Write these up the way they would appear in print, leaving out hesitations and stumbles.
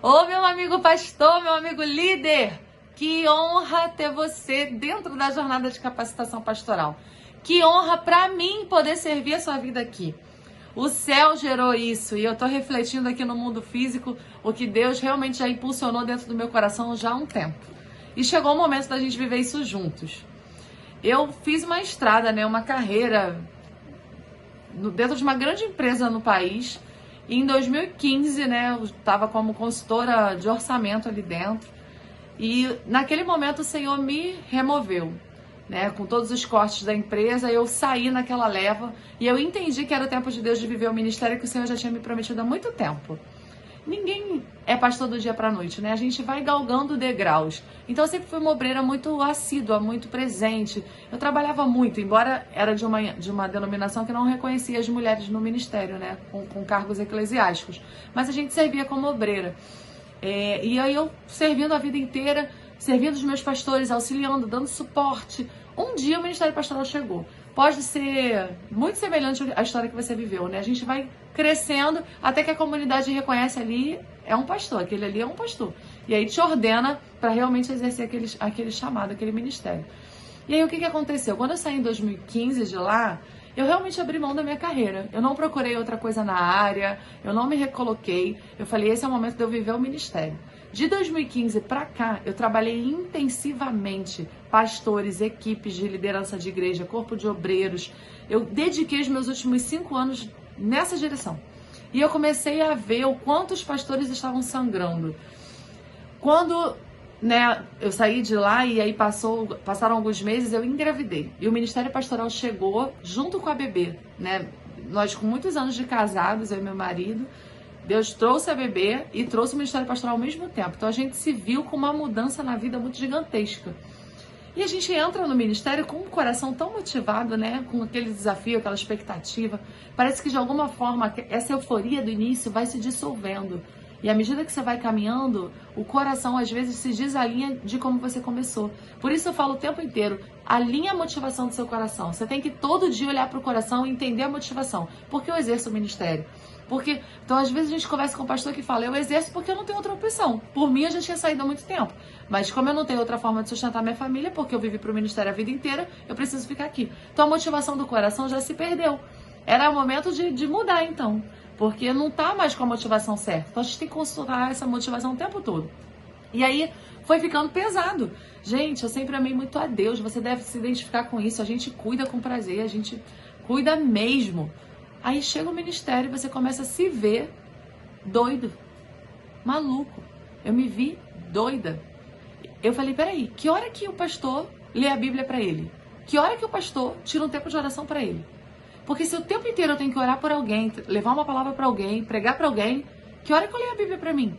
Ô, meu amigo pastor, meu amigo líder, que honra ter você dentro da jornada de capacitação pastoral. Que honra para mim poder servir a sua vida aqui. O céu gerou isso e eu tô refletindo aqui no mundo físico o que Deus realmente já impulsionou dentro do meu coração já há um tempo. E chegou o momento da gente viver isso juntos. Eu fiz uma estrada, uma carreira dentro de uma grande empresa no país. E em 2015, eu estava como consultora de orçamento ali dentro. E naquele momento o Senhor me removeu, com todos os cortes da empresa. Eu saí naquela leva e eu entendi que era o tempo de Deus de viver o ministério que o Senhor já tinha me prometido há muito tempo. Ninguém é pastor do dia pra noite, A gente vai galgando degraus. Então eu sempre fui uma obreira muito assídua, muito presente. Eu trabalhava muito, embora era de uma denominação que não reconhecia as mulheres no ministério, com cargos eclesiásticos. Mas a gente servia como obreira. E aí eu servindo a vida inteira, servindo os meus pastores, auxiliando, dando suporte. Um dia o ministério pastoral chegou. Pode ser muito semelhante à história que você viveu, A gente vai crescendo até que a comunidade reconhece ali é um pastor, aquele ali é um pastor. E aí te ordena para realmente exercer aquele chamado, aquele ministério. E aí o que aconteceu? Quando eu saí em 2015 de lá, eu realmente abri mão da minha carreira. Eu não procurei outra coisa na área, eu não me recoloquei. Eu falei, esse é o momento de eu viver o ministério. De 2015 para cá, eu trabalhei intensivamente pastores, equipes de liderança de igreja, corpo de obreiros. Eu dediquei os meus últimos 5 anos nessa direção. E eu comecei a ver o quanto os pastores estavam sangrando. Quando eu saí de lá e aí passaram alguns meses, eu engravidei. E o Ministério Pastoral chegou junto com a bebê, Nós com muitos anos de casados, eu e meu marido, Deus trouxe a bebê e trouxe o Ministério Pastoral ao mesmo tempo. Então a gente se viu com uma mudança na vida muito gigantesca. E a gente entra no ministério com um coração tão motivado, com aquele desafio, aquela expectativa. Parece que de alguma forma essa euforia do início vai se dissolvendo. E à medida que você vai caminhando, o coração às vezes se desalinha de como você começou. Por isso eu falo o tempo inteiro, alinha a motivação do seu coração. Você tem que todo dia olhar para o coração e entender a motivação. Por que eu exerço o ministério? Então às vezes a gente conversa com um pastor que fala, eu exerço porque eu não tenho outra opção. Por mim eu já tinha saído há muito tempo. Mas como eu não tenho outra forma de sustentar minha família, porque eu vivi para o ministério a vida inteira, eu preciso ficar aqui. Então a motivação do coração já se perdeu. Era o momento de mudar então. Porque não tá mais com a motivação certa. Então a gente tem que consultar essa motivação o tempo todo. E aí foi ficando pesado. Gente, eu sempre amei muito a Deus. Você deve se identificar com isso. A gente cuida com prazer, a gente cuida mesmo. Aí chega o ministério e você começa a se ver doido, maluco. Eu me vi doida. Eu falei, peraí, que hora que o pastor lê a Bíblia pra ele? Que hora que o pastor tira um tempo de oração pra ele? Porque se o tempo inteiro eu tenho que orar por alguém, levar uma palavra pra alguém, pregar pra alguém, que hora que eu leio a Bíblia pra mim?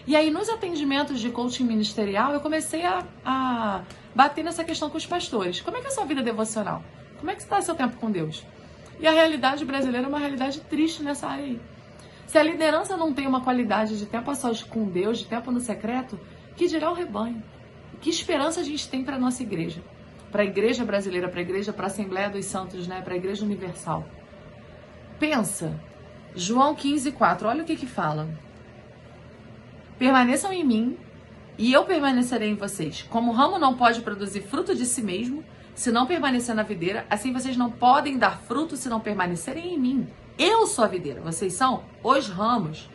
E aí nos atendimentos de coaching ministerial, eu comecei a bater nessa questão com os pastores. Como é que é a sua vida devocional? Como é que está seu tempo com Deus? E a realidade brasileira é uma realidade triste nessa área aí. Se a liderança não tem uma qualidade de tempo a sós com Deus, de tempo no secreto, que dirá o rebanho? Que esperança a gente tem para a nossa igreja? Para a igreja brasileira, para a Assembleia dos Santos, para a igreja universal. Pensa, João 15:4, olha o que fala. Permaneçam em mim e eu permanecerei em vocês. Como o ramo não pode produzir fruto de si mesmo, se não permanecer na videira, assim vocês não podem dar fruto se não permanecerem em mim. Eu sou a videira, vocês são os ramos.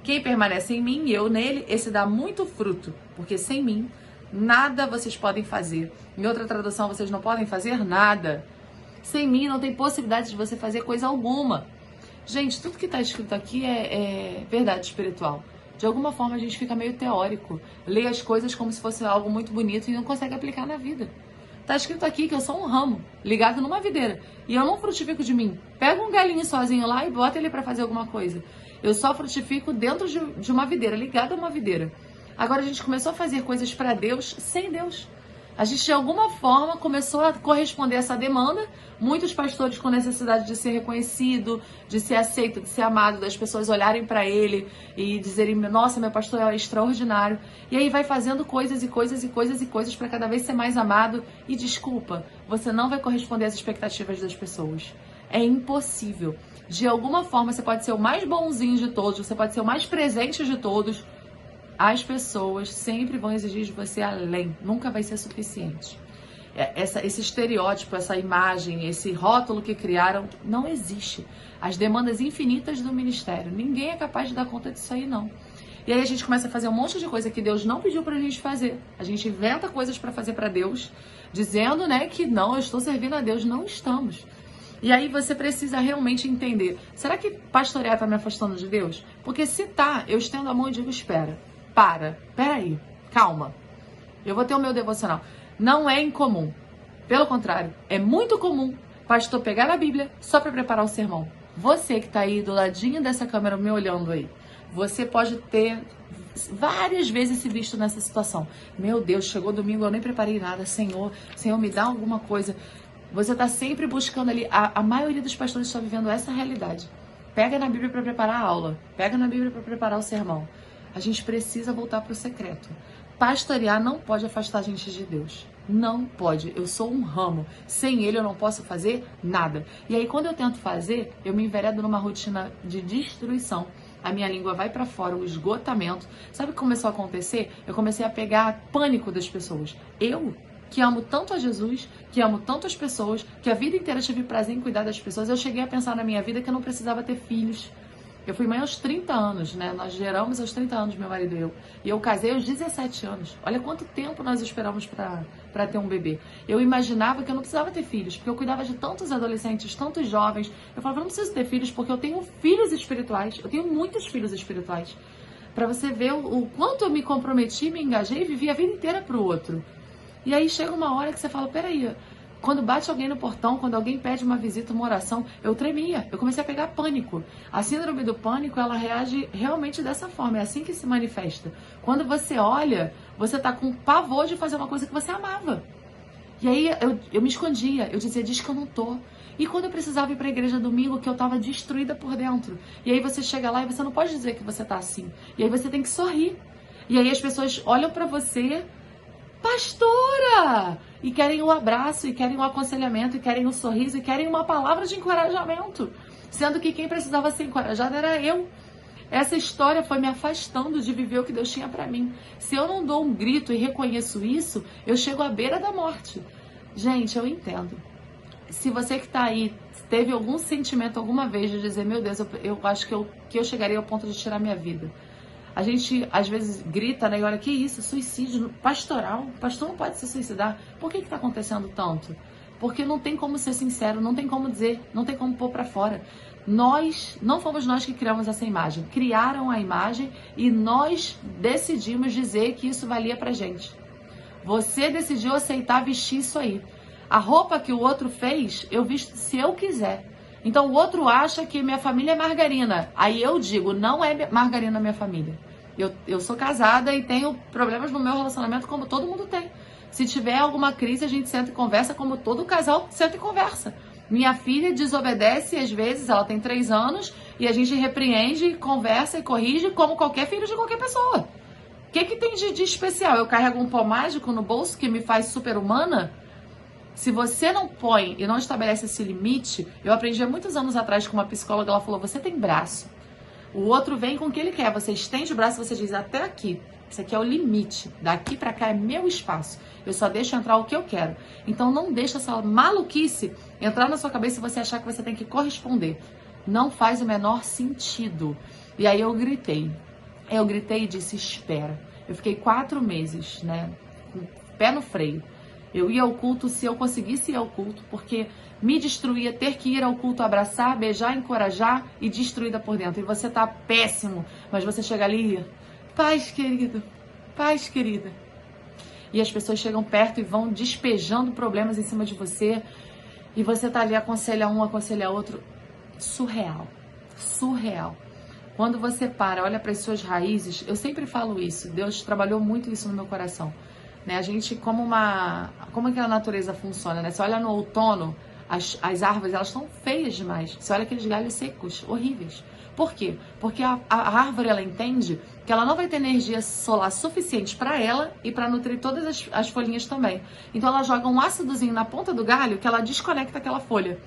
Quem permanece em mim e eu nele, esse dá muito fruto, porque sem mim, nada vocês podem fazer. Em outra tradução, vocês não podem fazer nada. Sem mim, não tem possibilidade de você fazer coisa alguma. Gente, tudo que está escrito aqui é verdade espiritual. De alguma forma, a gente fica meio teórico. Lê as coisas como se fosse algo muito bonito e não consegue aplicar na vida. Tá escrito aqui que eu sou um ramo, ligado numa videira. E eu não frutifico de mim. Pega um galinho sozinho lá e bota ele para fazer alguma coisa. Eu só frutifico dentro de uma videira, ligado a uma videira. Agora a gente começou a fazer coisas para Deus sem Deus. A gente de alguma forma começou a corresponder a essa demanda. Muitos pastores com necessidade de ser reconhecido, de ser aceito, de ser amado, das pessoas olharem para ele e dizerem, nossa, meu pastor é extraordinário. E aí vai fazendo coisas e coisas e coisas e coisas para cada vez ser mais amado. E desculpa, você não vai corresponder às expectativas das pessoas. É impossível. De alguma forma você pode ser o mais bonzinho de todos, você pode ser o mais presente de todos. as pessoas sempre vão exigir de você além, nunca vai ser suficiente. Esse estereótipo, essa imagem, esse rótulo que criaram, não existe. As demandas infinitas do ministério, ninguém é capaz de dar conta disso aí, não. E aí a gente começa a fazer um monte de coisa que Deus não pediu pra gente fazer. A gente inventa coisas pra fazer pra Deus, dizendo, né, que não, eu estou servindo a Deus. Não estamos. E aí você precisa realmente entender, será que pastorear tá me afastando de Deus? Porque se tá, eu estendo a mão e digo, espera, peraí, calma. Eu vou ter o meu devocional. Não é incomum. Pelo contrário, é muito comum pastor pegar a Bíblia só para preparar o sermão. Você que tá aí do ladinho dessa câmera me olhando aí, você pode ter várias vezes se visto nessa situação. Meu Deus, chegou domingo, eu nem preparei nada. Senhor, me dá alguma coisa. Você tá sempre buscando ali. A maioria dos pastores está vivendo essa realidade. Pega na Bíblia para preparar a aula. Pega na Bíblia para preparar o sermão. A gente precisa voltar para o secreto. Pastorear não pode afastar a gente de Deus. Não pode. Eu sou um ramo. Sem ele eu não posso fazer nada. E aí quando eu tento fazer, eu me enveredo numa rotina de destruição. A minha língua vai pra fora, o esgotamento. Sabe o que começou a acontecer? Eu comecei a pegar pânico das pessoas. Eu, que amo tanto a Jesus, que amo tanto as pessoas, que a vida inteira tive prazer em cuidar das pessoas, eu cheguei a pensar na minha vida que eu não precisava ter filhos. Eu fui mãe aos 30 anos, né? Nós geramos aos 30 anos, meu marido e eu. E eu casei aos 17 anos. Olha quanto tempo nós esperamos para ter um bebê. Eu imaginava que eu não precisava ter filhos, porque eu cuidava de tantos adolescentes, tantos jovens. Eu falava, eu não preciso ter filhos, porque eu tenho filhos espirituais. Eu tenho muitos filhos espirituais. Para você ver o quanto eu me comprometi, me engajei e vivi a vida inteira pro outro. E aí chega uma hora que você fala, peraí, quando bate alguém no portão, quando alguém pede uma visita, uma oração, eu tremia, eu comecei a pegar pânico. A síndrome do pânico, ela reage realmente dessa forma, é assim que se manifesta. Quando você olha, você tá com pavor de fazer uma coisa que você amava. E aí eu me escondia, eu dizia, diz que eu não tô. E quando eu precisava ir pra igreja domingo, que eu tava destruída por dentro. E aí você chega lá e você não pode dizer que você tá assim. E aí você tem que sorrir. E aí as pessoas olham pra você, pastora! E querem um abraço, e querem um aconselhamento, e querem um sorriso, e querem uma palavra de encorajamento. Sendo que quem precisava ser encorajado era eu. Essa história foi me afastando de viver o que Deus tinha pra mim. Se eu não dou um grito e reconheço isso, eu chego à beira da morte. Gente, eu entendo. Se você que tá aí teve algum sentimento alguma vez de dizer, meu Deus, eu acho que eu chegaria ao ponto de tirar minha vida. A gente, às vezes, grita, né? E olha, que isso? Suicídio pastoral? O pastor não pode se suicidar. Por que está acontecendo tanto? Porque não tem como ser sincero, não tem como dizer, não tem como pôr para fora. Não fomos nós que criamos essa imagem. Criaram a imagem e nós decidimos dizer que isso valia pra gente. Você decidiu aceitar vestir isso aí. A roupa que o outro fez, eu visto se eu quiser. Então o outro acha que minha família é margarina. Aí eu digo, não é margarina minha família. Eu sou casada e tenho problemas no meu relacionamento como todo mundo tem. Se tiver alguma crise, a gente senta e conversa como todo casal senta e conversa. Minha filha desobedece às vezes, ela tem 3 anos, e a gente repreende, conversa e corrige como qualquer filho de qualquer pessoa. O que tem de especial? Eu carrego um pó mágico no bolso que me faz super-humana? Se você não põe e não estabelece esse limite, eu aprendi há muitos anos atrás com uma psicóloga, ela falou, você tem braço. O outro vem com o que ele quer, você estende o braço e você diz, até aqui. Isso aqui é o limite, daqui pra cá é meu espaço. Eu só deixo entrar o que eu quero. Então não deixa essa maluquice entrar na sua cabeça e você achar que você tem que corresponder. Não faz o menor sentido. E aí eu gritei. Eu gritei e disse, espera. Eu fiquei 4 meses, né, com o pé no freio. Eu ia ao culto se eu conseguisse ir ao culto, porque me destruía ter que ir ao culto, abraçar, beijar, encorajar e destruída por dentro. E você tá péssimo, mas você chega ali, paz querido, paz querida. E as pessoas chegam perto e vão despejando problemas em cima de você. E você tá ali, aconselha um, aconselha outro. Surreal, surreal. Quando você para, olha para as suas raízes, eu sempre falo isso, Deus trabalhou muito isso no meu coração. Né? A gente, como é que a natureza funciona, né? Você olha no outono, as árvores, elas estão feias demais. Você olha aqueles galhos secos, horríveis. Por quê? Porque a árvore, ela entende que ela não vai ter energia solar suficiente para ela e para nutrir todas as folhinhas também. Então ela joga um ácidozinho na ponta do galho que ela desconecta aquela folha.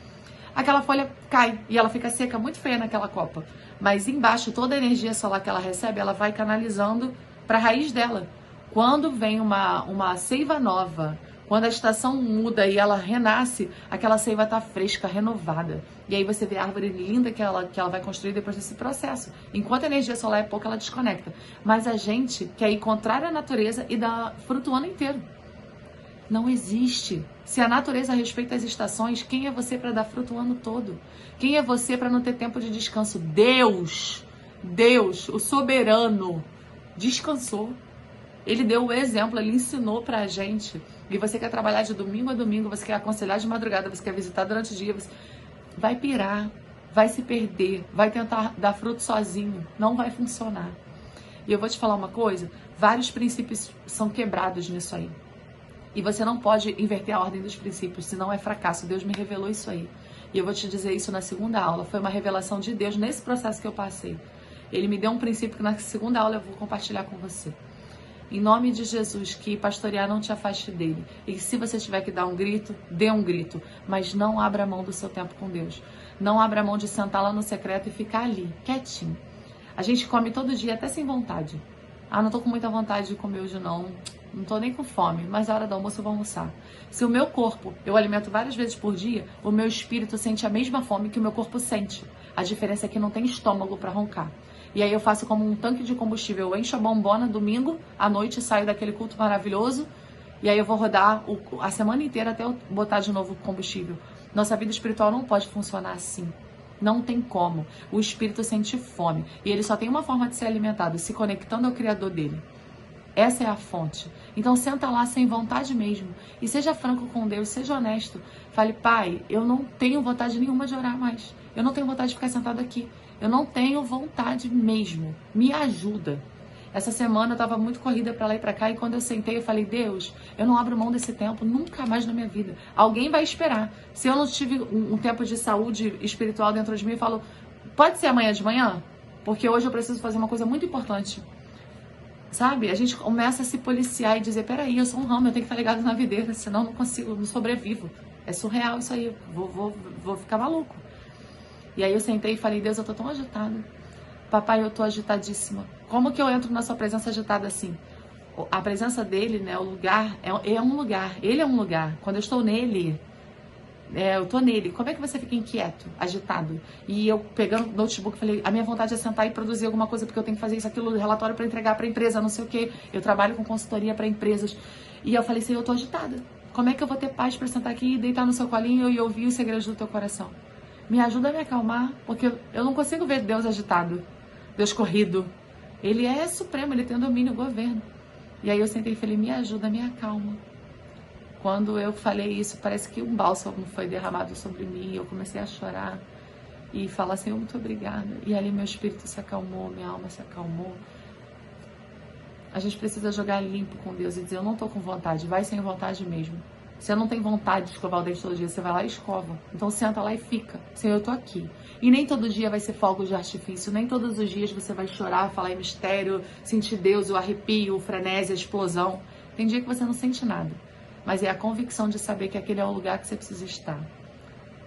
Aquela folha cai e ela fica seca, muito feia naquela copa. Mas embaixo, toda a energia solar que ela recebe, ela vai canalizando para a raiz dela. Quando vem uma seiva nova, quando a estação muda e ela renasce, aquela seiva está fresca, renovada. E aí você vê a árvore linda que ela vai construir depois desse processo. Enquanto a energia solar é pouca, ela desconecta. Mas a gente quer ir contrário à natureza e dar fruto o ano inteiro. Não existe. Se a natureza respeita as estações, quem é você para dar fruto o ano todo? Quem é você para não ter tempo de descanso? Deus, o soberano, descansou. Ele deu o exemplo, ele ensinou pra gente. E você quer trabalhar de domingo a domingo, você quer aconselhar de madrugada, você quer visitar durante o dia, você vai pirar, vai se perder, vai tentar dar fruto sozinho, não vai funcionar. E eu vou te falar uma coisa, vários princípios são quebrados nisso aí. E você não pode inverter a ordem dos princípios, senão é fracasso. Deus me revelou isso aí. E eu vou te dizer isso na segunda aula, foi uma revelação de Deus nesse processo que eu passei. Ele me deu um princípio que na segunda aula eu vou compartilhar com você. Em nome de Jesus, que pastorear não te afaste dele. E se você tiver que dar um grito, dê um grito. Mas não abra mão do seu tempo com Deus. Não abra mão de sentar lá no secreto e ficar ali, quietinho. A gente come todo dia, até sem vontade. Ah, não tô com muita vontade de comer hoje não. Não tô nem com fome, mas na hora do almoço eu vou almoçar. Se o meu corpo, eu alimento várias vezes por dia, o meu espírito sente a mesma fome que o meu corpo sente. A diferença é que não tem estômago para roncar. E aí eu faço como um tanque de combustível. Eu encho a bombona domingo à noite, saio daquele culto maravilhoso. E aí eu vou rodar a semana inteira até eu botar de novo o combustível. Nossa vida espiritual não pode funcionar assim. Não tem como. O espírito sente fome. E ele só tem uma forma de ser alimentado, se conectando ao Criador dele. Essa é a fonte. Então senta lá sem vontade mesmo. E seja franco com Deus, seja honesto. Fale, Pai, eu não tenho vontade nenhuma de orar mais. Eu não tenho vontade de ficar sentado aqui. Eu não tenho vontade mesmo. Me ajuda. Essa semana eu estava muito corrida para lá e para cá. E quando eu sentei, eu falei, Deus, eu não abro mão desse tempo nunca mais na minha vida. Alguém vai esperar. Se eu não tive um tempo de saúde espiritual dentro de mim, eu falo, pode ser amanhã de manhã? Porque hoje eu preciso fazer uma coisa muito importante. Sabe? A gente começa a se policiar e dizer, peraí, eu sou um ramo, eu tenho que estar ligado na videira, senão eu não consigo, não sobrevivo. É surreal isso aí, vou ficar maluco. E aí eu sentei e falei, Deus, eu tô tão agitada. Papai, eu tô agitadíssima. Como que eu entro na sua presença agitada assim? A presença dele, né, o lugar, é um lugar, ele é um lugar. Quando eu estou nele, eu tô nele. Como é que você fica inquieto, agitado? E eu pegando o notebook, falei, a minha vontade é sentar e produzir alguma coisa, porque eu tenho que fazer isso, aquilo, relatório para entregar para empresa, não sei o quê. Eu trabalho com consultoria para empresas. E eu falei, Senhor, eu tô agitada. Como é que eu vou ter paz para sentar aqui e deitar no seu colinho e ouvir os segredos do teu coração? Me ajuda a me acalmar, porque eu não consigo ver Deus agitado, Deus corrido. Ele é supremo, ele tem domínio, governo. E aí eu sentei e falei, me ajuda, me acalma. Quando eu falei isso, parece que um bálsamo foi derramado sobre mim. Eu comecei a chorar e falar, Senhor, muito obrigada. E ali meu espírito se acalmou, minha alma se acalmou. A gente precisa jogar limpo com Deus e dizer, eu não tô com vontade, vai sem vontade mesmo. Você não tem vontade de escovar o dente todo dia, você vai lá e escova. Então senta lá e fica. Senhor, eu tô aqui. E nem todo dia vai ser fogo de artifício, nem todos os dias você vai chorar, falar em mistério, sentir Deus, o arrepio, o frenesi, a explosão. Tem dia que você não sente nada. Mas é a convicção de saber que aquele é o lugar que você precisa estar.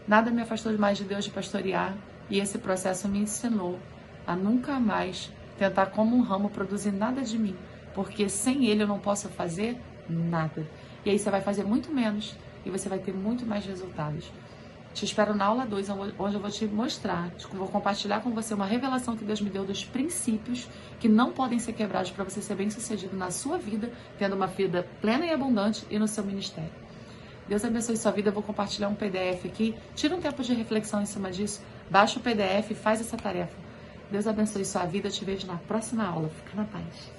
Nada me afastou mais de Deus de pastorear. E esse processo me ensinou a nunca mais tentar como um ramo produzir nada de mim. Porque sem ele eu não posso fazer nada. E aí você vai fazer muito menos e você vai ter muito mais resultados. Te espero na aula 2, onde eu vou te mostrar, vou compartilhar com você uma revelação que Deus me deu dos princípios que não podem ser quebrados para você ser bem-sucedido na sua vida, tendo uma vida plena e abundante e no seu ministério. Deus abençoe sua vida, eu vou compartilhar um PDF aqui. Tira um tempo de reflexão em cima disso, baixa o PDF e faz essa tarefa. Deus abençoe sua vida, eu te vejo na próxima aula. Fica na paz.